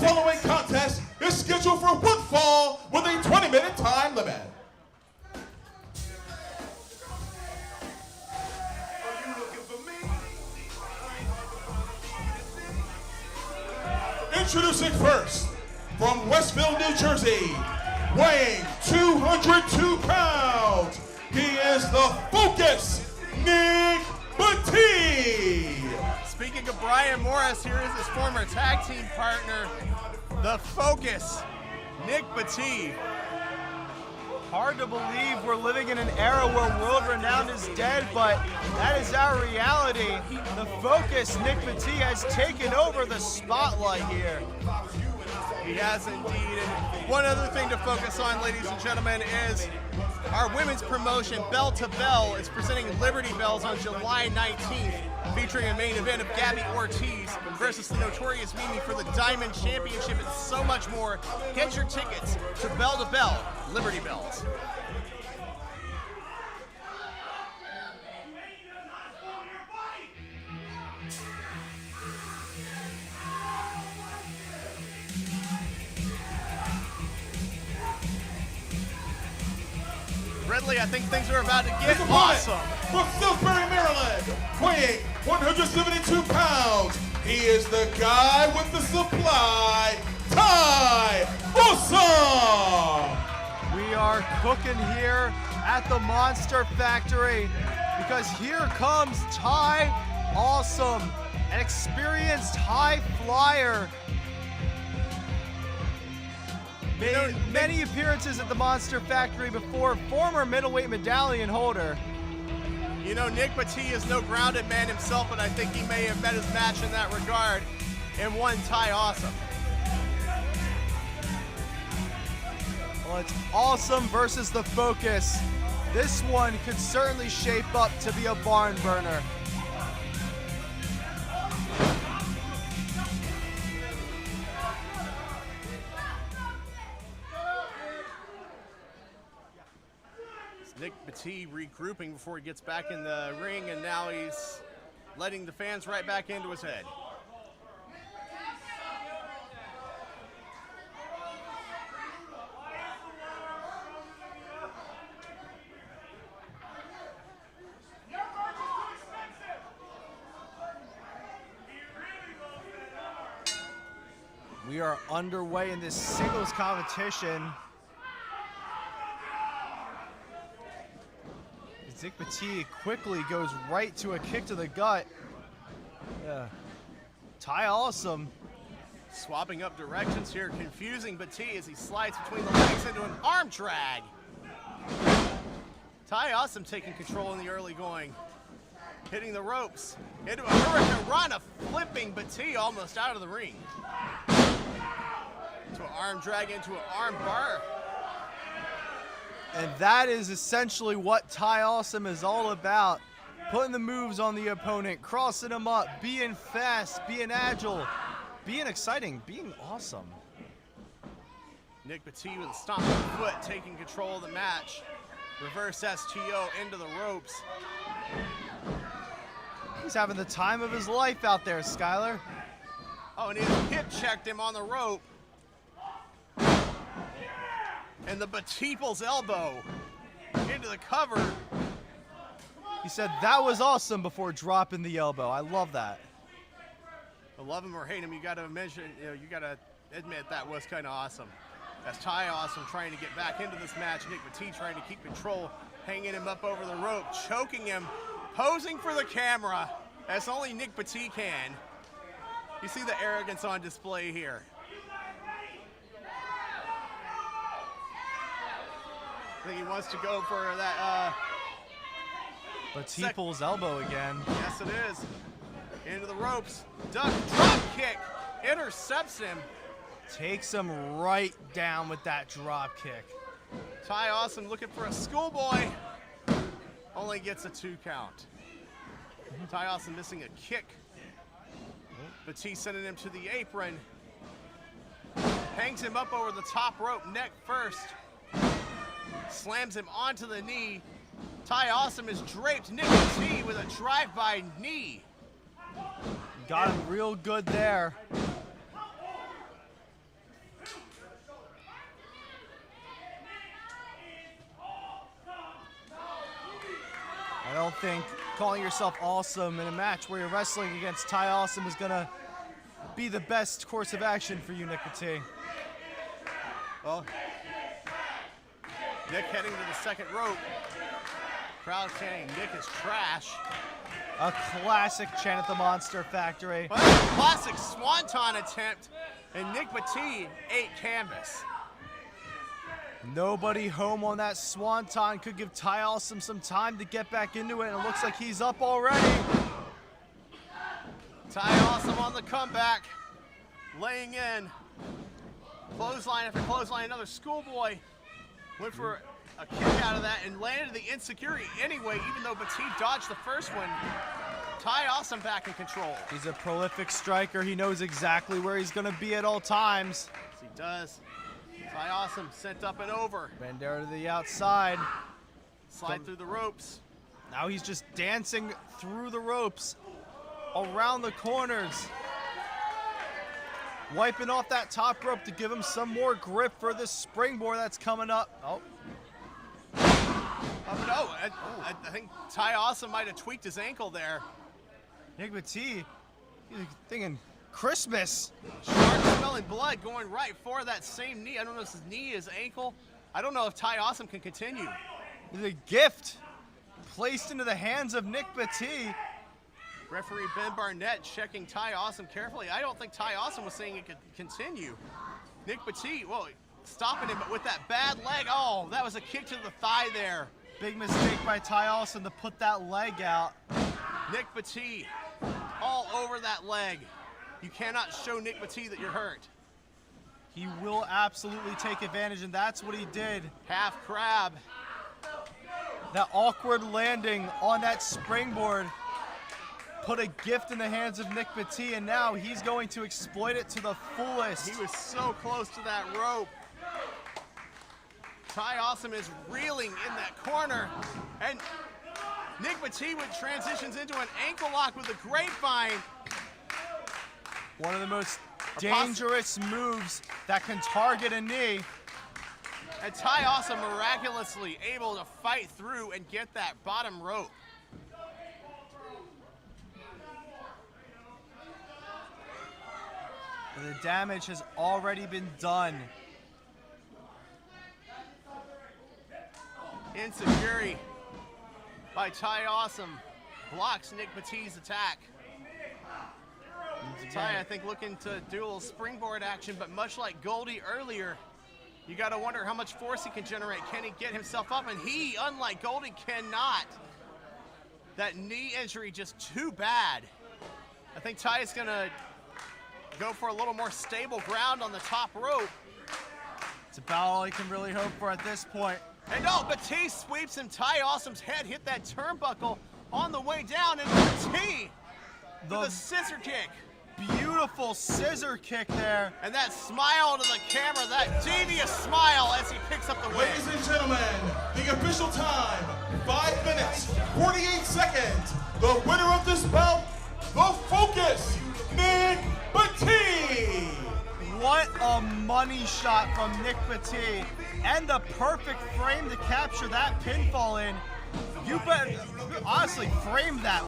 following contest is scheduled for one fall with a 20-minute time limit. Introducing first, from Westville, New Jersey, weighing 202 pounds, he is the Focus, Nick Battee. Speaking of Brian Morris, here is his former tag team partner, the Focus, Nick Battee. Hard to believe we're living in an era where world renown is dead, but that is our reality. The Focus, Nick Battee, has taken over the spotlight here. He has indeed. And one other thing to focus on, ladies and gentlemen, is our women's promotion, Bell to Bell, is presenting Liberty Bells on July 19th, featuring a main event of Gabby Ortiz versus the Notorious Mimi for the Diamond Championship and so much more. Get your tickets to Bell, Liberty Bells. Ridley, I think things are about to get awesome. From Salisbury, Maryland, weighing 172 pounds, he is the guy with the supply, Ty Awesome! We are cooking here at the Monster Factory because here comes Ty Awesome, an experienced high flyer. Made many appearances at the Monster Factory before, former middleweight medallion holder. You know, Nick Battee is no grounded man himself, but I think he may have met his match in that regard and won Ty Awesome. Well, it's Awesome versus the Focus. This one could certainly shape up to be a barn burner. Nick Battee regrouping before he gets back in the ring, and now he's letting the fans right back into his head. We are underway in this singles competition. Nick Battee quickly goes right to a kick to the gut. Ty Awesome. Swapping up directions here, confusing Battee as he slides between the legs into an arm drag. Ty Awesome taking control in the early going. Hitting the ropes. Into a hurricane rana, flipping Battee almost out of the ring. To an arm drag into an arm bar. And that is essentially what Ty Awesome is all about. Putting the moves on the opponent, crossing them up, being fast, being agile, being exciting, being awesome. Nick Battee with a stomping foot taking control of the match. Reverse STO into the ropes. He's having the time of his life out there, Skyler. Oh, and he hip checked him on the rope. And the Batteeple's elbow into the cover. He said that was awesome before dropping the elbow. I love that. I love him or hate him, you gotta mention, you gotta admit that was kind of awesome. That's Ty Awesome trying to get back into this match. Nick Battee trying to keep control, hanging him up over the rope, choking him, posing for the camera, as only Nick Battee can. You see the arrogance on display here. I think he wants to go for that. Batteeple's elbow again. Yes, it is. Into the ropes. Duck, drop kick. Intercepts him. Takes him right down with that drop kick. Ty Awesome looking for a schoolboy. Only gets a 2 count. Ty Awesome missing a kick. Battee sending him to the apron. Hangs him up over the top rope, neck first. Slams him onto the knee. Ty Awesome is draped Nick Battee with a drive-by knee. Got him real good there. think calling yourself awesome in a match where you're wrestling against Ty Awesome is going to be the best course of action for you, Nick Battee. Well, Nick heading to the second rope. Crowd chanting, Nick is trash. A classic chant at the Monster Factory. Well, that's a classic swanton attempt, and Nick Battee ate canvas. Nobody home on that swanton. Could give Ty Awesome some time to get back into it, and it looks like he's up already. Ty Awesome on the comeback, laying in. Clothesline after clothesline, another schoolboy. Went for a kick out of that and landed the insecurity anyway, even though Battee dodged the first one. Ty Awesome back in control. He's a prolific striker. He knows exactly where he's going to be at all times. Yes, he does. Ty Awesome sent up and over. Bandera to the outside. Slide through the ropes. Now he's just dancing through the ropes, around the corners. Wiping off that top rope to give him some more grip for this springboard that's coming up. Oh. No, I think Ty Awesome might have tweaked his ankle there. Nick Battee, he's thinking Christmas. Sharp smelling blood going right for that same knee. I don't know if his knee is ankle. I don't know if Ty Awesome can continue. It's a gift placed into the hands of Nick Battee. Referee Ben Barnett checking Ty Awesome carefully. I don't think Ty Awesome was saying it could continue. Nick Battee, well, stopping him, but with that bad leg. Oh, that was a kick to the thigh there. Big mistake by Ty Awesome to put that leg out. Nick Battee all over that leg. You cannot show Nick Battee that you're hurt. He will absolutely take advantage, and that's what he did. Half crab. That awkward landing on that springboard put a gift in the hands of Nick Battee, and now he's going to exploit it to the fullest. He was so close to that rope. Ty Awesome is reeling in that corner, and Nick Battee transitions into an ankle lock with a grapevine. One of the most dangerous moves that can target a knee. And Ty Awesome miraculously able to fight through and get that bottom rope. The damage has already been done. Insecurity by Ty Awesome blocks Nick Battee's attack. Ty, I think, looking to do a little springboard action, but much like Goldie earlier, you got to wonder how much force he can generate. Can he get himself up? And he, unlike Goldie, cannot. That knee injury just too bad. I think Ty is going to go for a little more stable ground on the top rope. It's about all he can really hope for at this point. And oh, Battee sweeps him. Ty Awesome's head hit that turnbuckle on the way down, and Battee with a scissor kick. Beautiful scissor kick there. And that smile to the camera, that devious smile as he picks up the win. Ladies and gentlemen, the official time, 5 minutes, 48 seconds. The winner of this bout, the Focus, Nick Battee. What a money shot from Nick Battee. And the perfect frame to capture that pinfall in. You better honestly frame that.